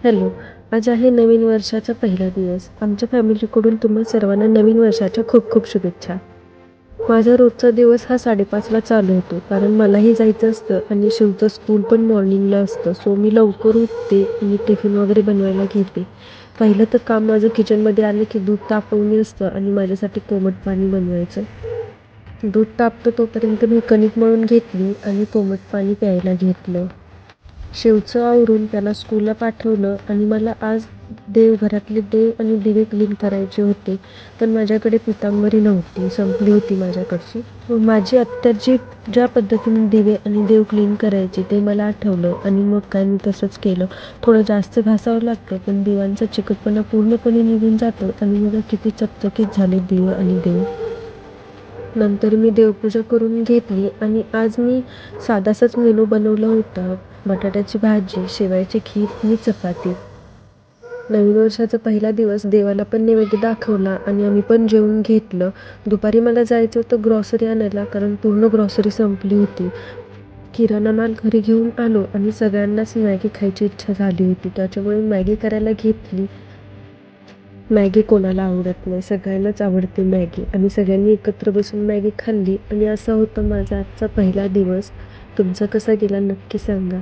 Hello. आज आहे नवीन वर्षाचा पहिला दिवस. आमच्या फॅमिलीकडून तुम्हा सर्वांना नवीन वर्षाच्या खूप खूप शुभेच्छा. माझा रोजचा दिवस हा 5:30ला चालू होतो, कारण मलाही जायचं असतं आणि शिवचं स्कूल पण मॉर्निंगला असतं. सो मी लवकर उठते आणि टिफिन वगैरे बनवायला घेते. पहिलं तर काम माझं किचनमध्ये आलं की दूध तापवणे असतं आणि माझ्यासाठी कोमट पाणी बनवायचं. दूध तापतं तोपर्यंत मी कणिक मळून घेतली आणि कोमट पाणी प्यायला घेतलं. शिवचं आवरून त्याला स्कूलला पाठवलं आणि मला आज घरातले देव आणि दिवे क्लीन करायचे होते. पण माझ्याकडे पितांबरी नव्हती, संपली होती माझ्याकडची. माझी आत्या ज्या पद्धतीने दिवे आणि देव क्लीन करायचे ते मला आठवलं आणि मग काय मी तसंच केलं. थोडं जास्त घासावं लागतं, पण दिव्यांचा चिकटपणा पूर्णपणे निघून जातं आणि मला किती चकचकीत झाले दिवे आणि देव. नंतर मी देवपूजा करून घेतली आणि आज मी साधासाच मेनू बनवला होता. बटाट्याची भाजी, शेवयाची खीर आणि चपाती. नवीन वर्षाचा पहिला दिवस देवाला पण नैवेद्य दाखवला आणि आम्ही पण जेवून घेतलं. दुपारी मला जायचं होतं ग्रॉसरी आणायला, कारण पूर्ण ग्रॉसरी संपली होती. किराणा माल घरी घेऊन आलो आणि सगळ्यांनाच मॅगी खायची इच्छा झाली होती, त्याच्यामुळे मॅगी करायला घेतली. मॅगी कोणाला आवडत नाही, सगळ्यांनाच आवडते मॅगी आणि सगळ्यांनी एकत्र बसून मॅगी खाल्ली आणि असा होता माझा आजचा पहिला दिवस. तुमचा कसा गेला नक्की सांगा.